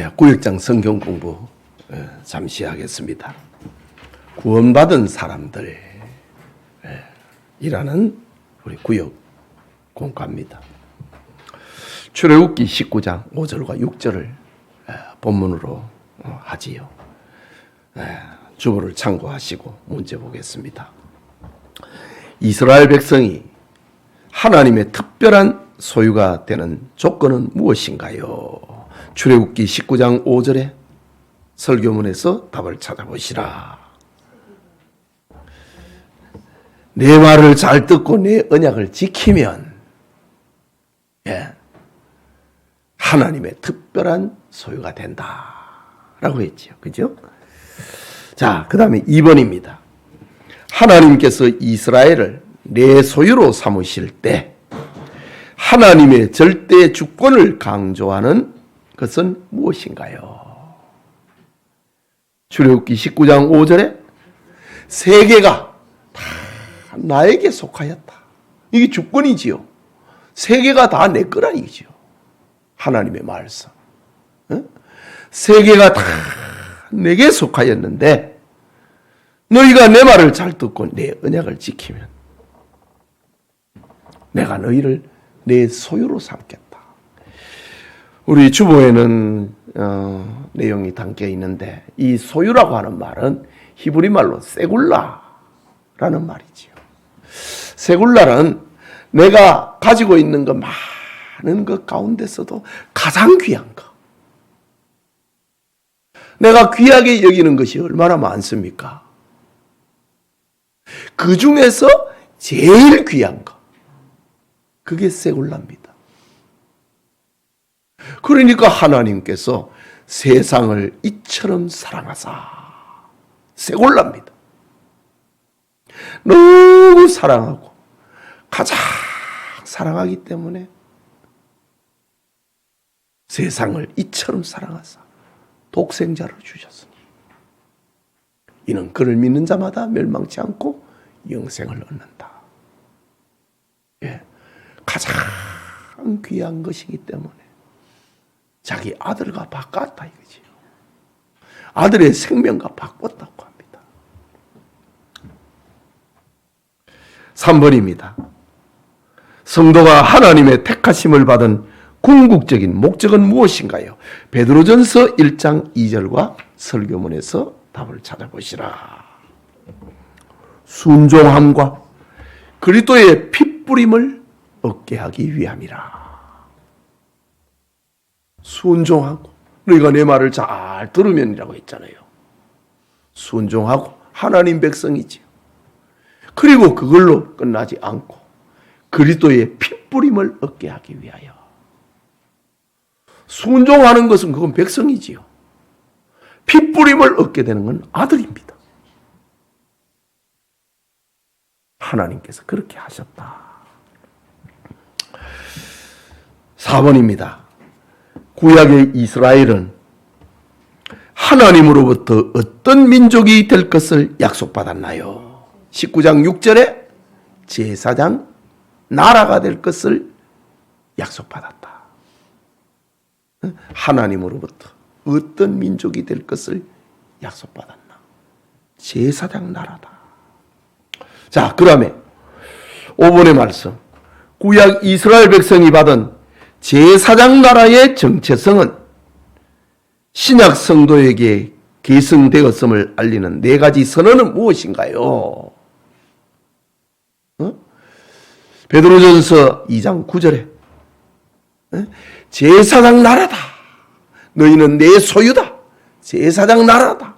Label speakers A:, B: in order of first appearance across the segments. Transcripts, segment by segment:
A: 구역장 성경 공부 잠시 하겠습니다. 구원받은 사람들 이라는 우리 구역 공과입니다. 출애굽기 19장 5절과 6절을 본문으로 하지요. 주보를 참고하시고 문제 보겠습니다. 이스라엘 백성이 하나님의 특별한 소유가 되는 조건은 무엇인가요? 출애굽기 19장 5절에 설교문에서 답을 찾아보시라. 내 말을 잘 듣고 내 언약을 지키면 하나님의 특별한 소유가 된다라고 했지요. 그죠? 자, 그 다음에 2번입니다. 하나님께서 이스라엘을 내 소유로 삼으실 때 하나님의 절대 주권을 강조하는 것은 무엇인가요? 출애굽기 19장 5절에 세계가 다 나에게 속하였다. 이게 주권이지요. 세계가 다 내 거라 이거지요. 하나님의 말씀. 세계가 다 내게 속하였는데 너희가 내 말을 잘 듣고 내 언약을 지키면 내가 너희를 내 소유로 삼겠다. 우리 주보에는 내용이 담겨 있는데 이 소유라고 하는 말은 히브리 말로 세굴라라는 말이지요. 세굴라는 내가 가지고 있는 것 많은 것 가운데서도 가장 귀한 것. 내가 귀하게 여기는 것이 얼마나 많습니까? 그 중에서 제일 귀한 것. 그게 세굴라입니다. 그러니까 하나님께서 세상을 이처럼 사랑하사. 세골라입니다. 너무 사랑하고 가장 사랑하기 때문에 세상을 이처럼 사랑하사 독생자를 주셨으니 이는 그를 믿는 자마다 멸망치 않고 영생을 얻는다. 가장 귀한 것이기 때문에 자기 아들과 바꿨다 이거지요. 아들의 생명과 바꿨다고 합니다. 3번입니다. 성도가 하나님의 택하심을 받은 궁극적인 목적은 무엇인가요? 베드로전서 1장 2절과 설교문에서 답을 찾아보시라. 순종함과 그리스도의 핏뿌림을 얻게 하기 위함이라. 순종하고 너희가 내 말을 잘 들으면이라고 했잖아요. 순종하고 하나님 백성이지요. 그리고 그걸로 끝나지 않고 그리스도의 핏뿌림을 얻게 하기 위하여. 순종하는 것은 그건 백성이지요. 핏뿌림을 얻게 되는 건 아들입니다. 하나님께서 그렇게 하셨다. 4번입니다. 구약의 이스라엘은 하나님으로부터 어떤 민족이 될 것을 약속받았나요? 19장 6절에 제사장 나라가 될 것을 약속받았다. 하나님으로부터 어떤 민족이 될 것을 약속받았나? 제사장 나라다. 자, 그 다음에 5번의 말씀. 구약 이스라엘 백성이 받은 제사장 나라의 정체성은 신약 성도에게 계승되었음을 알리는 4가지 선언은 무엇인가요? 베드로전서 2장 9절에 제사장 나라다. 너희는 내 소유다. 제사장 나라다.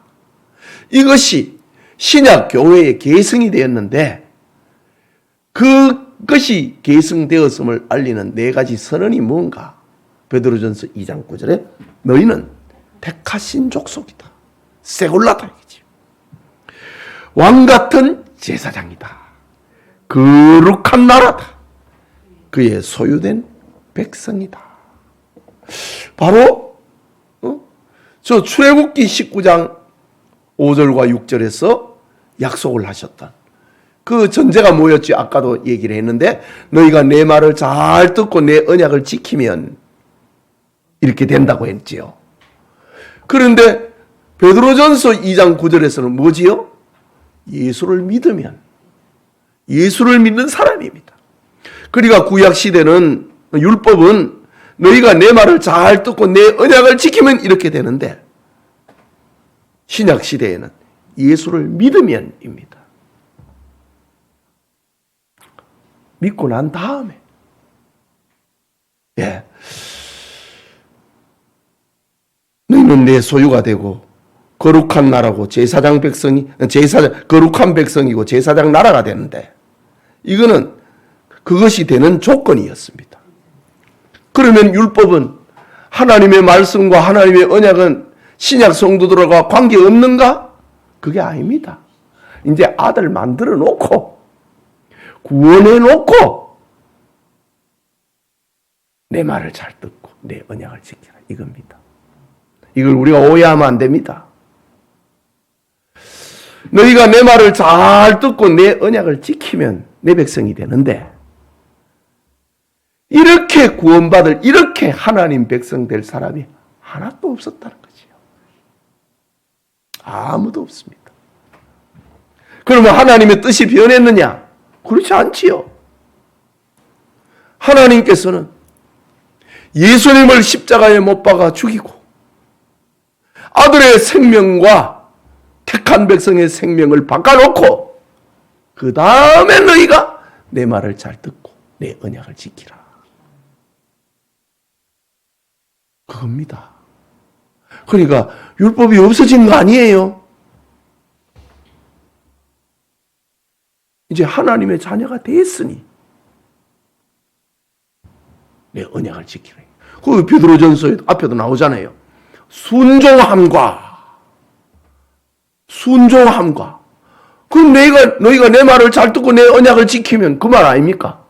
A: 이것이 신약 교회의 계승이 되었는데 그것이 계승되었음을 알리는 4가지 선언이 뭔가? 베드로전서 2장 9절에 너희는 택하신 족속이다. 세골라다 이거지. 왕 같은 제사장이다. 거룩한 나라다. 그의 소유된 백성이다. 바로 저 출애굽기 19장 5절과 6절에서 약속을 하셨던 그 전제가 뭐였지? 아까도 얘기를 했는데 너희가 내 말을 잘 듣고 내 언약을 지키면 이렇게 된다고 했지요. 그런데 베드로전서 2장 9절에서는 뭐지요? 예수를 믿으면, 예수를 믿는 사람입니다. 그러니까 구약 시대는, 율법은 너희가 내 말을 잘 듣고 내 언약을 지키면 이렇게 되는데, 신약 시대에는 예수를 믿으면입니다. 믿고 난 다음에, 너희는 내 소유가 되고 거룩한 나라고 거룩한 백성이고 제사장 나라가 되는데, 이거는 그것이 되는 조건이었습니다. 그러면 율법은, 하나님의 말씀과 하나님의 언약은 신약 성도들과 관계없는가? 그게 아닙니다. 이제 아들 만들어 놓고 구원해 놓고 내 말을 잘 듣고 내 언약을 지키라, 이겁니다. 이걸 우리가 오해하면 안 됩니다. 너희가 내 말을 잘 듣고 내 언약을 지키면 내 백성이 되는데, 이렇게 구원받을, 이렇게 하나님 백성 될 사람이 하나도 없었다는 거지요. 아무도 없습니다. 그러면 하나님의 뜻이 변했느냐? 그렇지 않지요. 하나님께서는 예수님을 십자가에 못 박아 죽이고 아들의 생명과 택한 백성의 생명을 바꿔놓고 그 다음에 너희가 내 말을 잘 듣고 내 언약을 지키라, 그겁니다. 그러니까 율법이 없어진 거 아니에요. 이제 하나님의 자녀가 됐으니 내 언약을 지키라. 그 베드로전서 앞에도 나오잖아요. 순종함과. 그럼 너희가 내 말을 잘 듣고 내 언약을 지키면 그 말 아닙니까?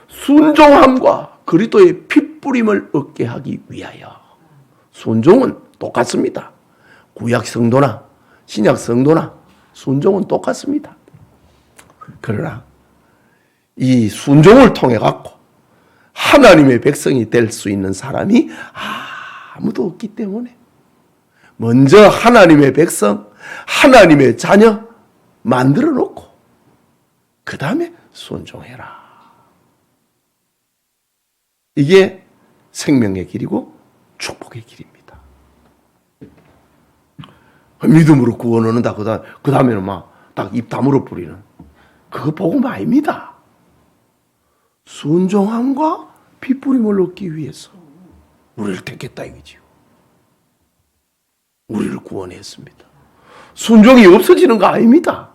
A: 순종함과 그리스도의 핏부림을 얻게 하기 위하여. 순종은 똑같습니다. 구약 성도나 신약 성도나 순종은 똑같습니다. 그러나 이 순종을 통해 갖고 하나님의 백성이 될 수 있는 사람이 아무도 없기 때문에 먼저 하나님의 백성, 하나님의 자녀 만들어 놓고 그 다음에 순종해라. 이게 생명의 길이고 축복의 길입니다. 믿음으로 구원 얻는다. 그 다음에는 막 딱 입 다물어 뿌리는 그거 복음 아닙니다. 순종함과 핏부림을 얻기 위해서 우리를 택했다 이거지요. 우리를 구원했습니다. 순종이 없어지는 거 아닙니다.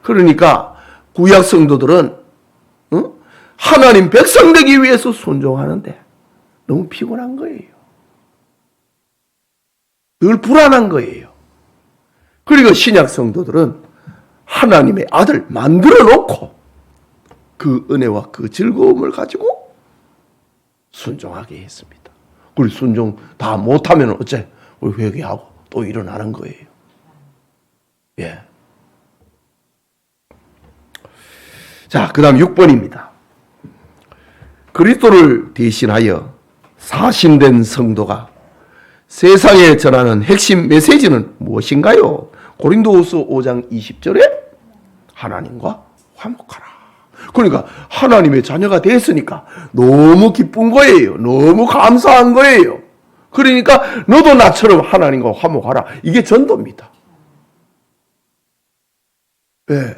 A: 그러니까 구약 성도들은 하나님 백성 되기 위해서 순종하는데 너무 피곤한 거예요. 늘 불안한 거예요. 그리고 신약 성도들은 하나님의 아들 만들어 놓고 그 은혜와 그 즐거움을 가지고 순종하게 했습니다. 우리 순종 다 못하면 어째? 우리 회개하고 또 일어나는 거예요. 예. 자, 그 다음 6번입니다. 그리스도를 대신하여 사신된 성도가 세상에 전하는 핵심 메시지는 무엇인가요? 고린도후서 5장 20절에 하나님과 화목하라. 그러니까 하나님의 자녀가 됐으니까 너무 기쁜 거예요. 너무 감사한 거예요. 그러니까 너도 나처럼 하나님과 화목하라. 이게 전도입니다. 네.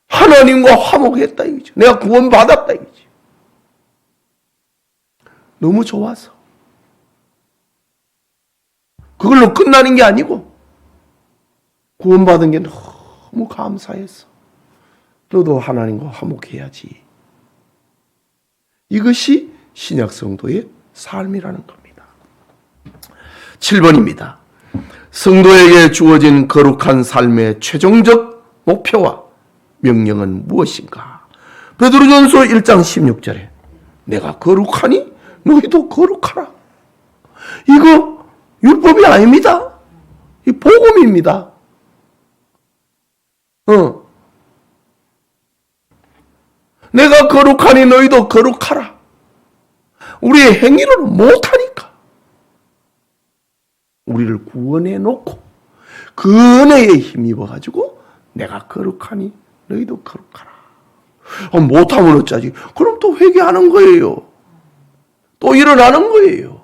A: 하나님과 화목했다 이거죠. 내가 구원받았다 이거죠. 너무 좋아서. 그걸로 끝나는 게 아니고 구원받은 게 너무 감사해서 너도 하나님과 화목해야지. 이것이 신약 성도의 삶이라는 겁니다. 7번입니다. 성도에게 주어진 거룩한 삶의 최종적 목표와 명령은 무엇인가? 베드로전서 1장 16절에 내가 거룩하니 너희도 거룩하라. 이거 율법이 아닙니다. 이 복음입니다. 내가 거룩하니 너희도 거룩하라. 우리의 행위로는 못하니까 우리를 구원해 놓고 그 은혜에 힘입어 가지고 내가 거룩하니 너희도 거룩하라. 못하면 어쩌지? 그럼 또 회개하는 거예요. 또 일어나는 거예요.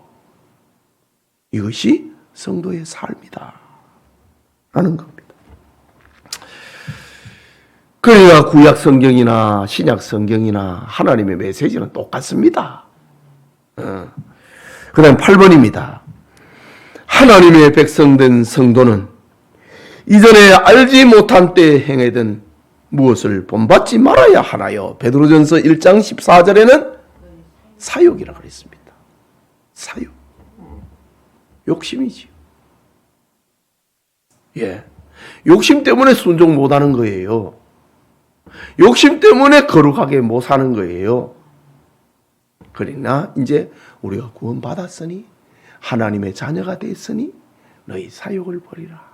A: 이것이 성도의 삶이다 라는 겁니다. 그러니까 구약 성경이나 신약 성경이나 하나님의 메시지는 똑같습니다. 그 다음 8번입니다. 하나님의 백성된 성도는 이전에 알지 못한 때에 행하던 무엇을 본받지 말아야 하나요? 베드로전서 1장 14절에는 사욕이라고 그랬습니다. 사욕. 욕심이지요. 예. 욕심 때문에 순종 못하는 거예요. 욕심 때문에 거룩하게 못 사는 거예요. 그러나 이제 우리가 구원받았으니 하나님의 자녀가 됐으니 너희 사욕을 버리라.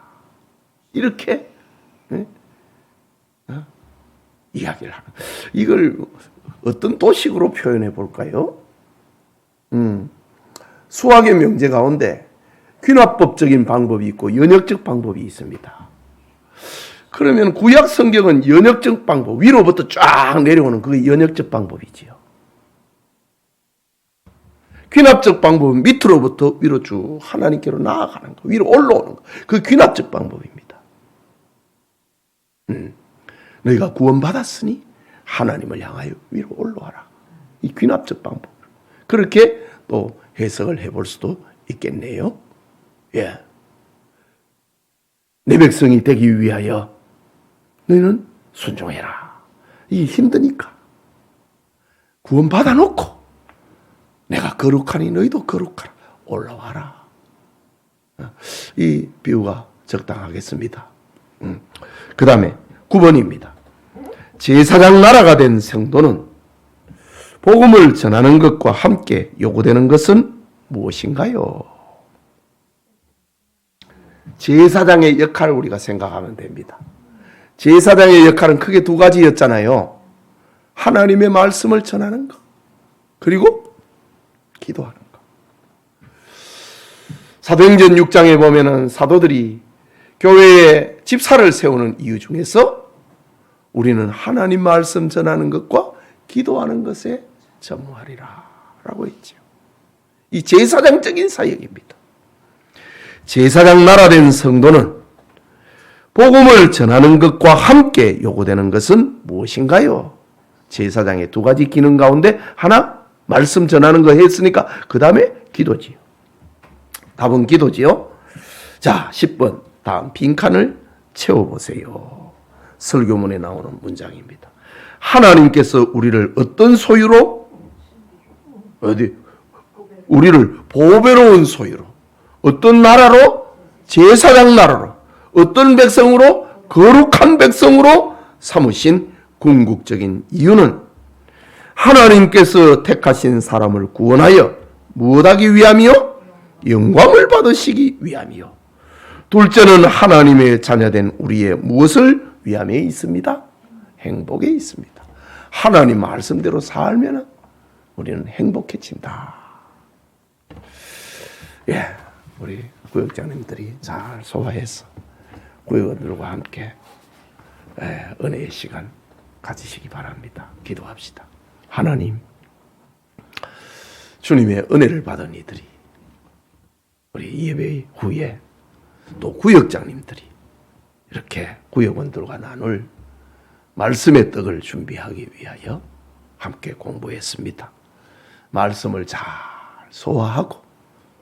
A: 이렇게 이야기를 하는. 이걸 어떤 도식으로 표현해 볼까요? 수학의 명제 가운데 귀납법적인 방법이 있고 연역적 방법이 있습니다. 그러면 구약 성경은 연역적 방법, 위로부터 쫙 내려오는 그 연역적 방법이지요. 귀납적 방법은 밑으로부터 위로 쭉 하나님께로 나아가는 거, 위로 올라오는 거. 그 귀납적 방법입니다. 너희가 구원받았으니 하나님을 향하여 위로 올라와라. 이 귀납적 방법. 그렇게 또 해석을 해볼 수도 있겠네요. 예. 내 백성이 되기 위하여 너희는 순종해라. 이게 힘드니까. 구원받아 놓고 내가 거룩하니 너희도 거룩하라. 올라와라. 이 비유가 적당하겠습니다. 그 다음에 9번입니다. 제사장 나라가 된 성도는 복음을 전하는 것과 함께 요구되는 것은 무엇인가요? 제사장의 역할을 우리가 생각하면 됩니다. 제사장의 역할은 크게 두 가지였잖아요. 하나님의 말씀을 전하는 것, 그리고 기도하는 것. 사도행전 6장에 보면은 사도들이 교회에 집사를 세우는 이유 중에서 우리는 하나님 말씀 전하는 것과 기도하는 것에 전무하리라 라고 했죠. 이 제사장적인 사역입니다. 제사장 나라 된 성도는 복음을 전하는 것과 함께 요구되는 것은 무엇인가요? 제사장의 두 가지 기능 가운데 하나, 말씀 전하는 거 했으니까 그 다음에 기도지요. 답은 기도지요. 자, 10번 다음 빈칸을 채워보세요. 설교문에 나오는 문장입니다. 하나님께서 우리를 어떤 소유로? 우리를 보배로운 소유로. 어떤 나라로? 제사장 나라로. 어떤 백성으로? 거룩한 백성으로 삼으신 궁극적인 이유는 하나님께서 택하신 사람을 구원하여 무엇하기 위함이요? 영광을 받으시기 위함이요. 둘째는 하나님의 자녀된 우리의 무엇을 위함에 있습니다? 행복에 있습니다. 하나님 말씀대로 살면 우리는 행복해진다. 예, 우리 구역장님들이 잘 소화해서 구역원들과 함께 은혜의 시간 가지시기 바랍니다. 기도합시다. 하나님, 주님의 은혜를 받은 이들이 우리 예배 후에 또 구역장님들이 이렇게 구역원들과 나눌 말씀의 떡을 준비하기 위하여 함께 공부했습니다. 말씀을 잘 소화하고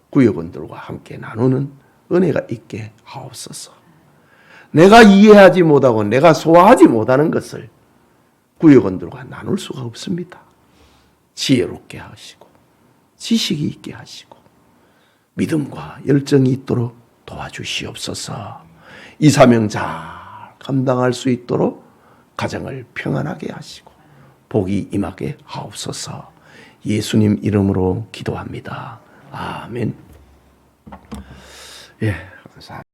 A: 구역원들과 함께 나누는 은혜가 있게 하옵소서. 내가 이해하지 못하고 내가 소화하지 못하는 것을 구역원들과 나눌 수가 없습니다. 지혜롭게 하시고 지식이 있게 하시고 믿음과 열정이 있도록 도와주시옵소서. 이 사명 잘 감당할 수 있도록 가정을 평안하게 하시고 복이 임하게 하옵소서. 예수님 이름으로 기도합니다. 아멘. 예, 감사합니다.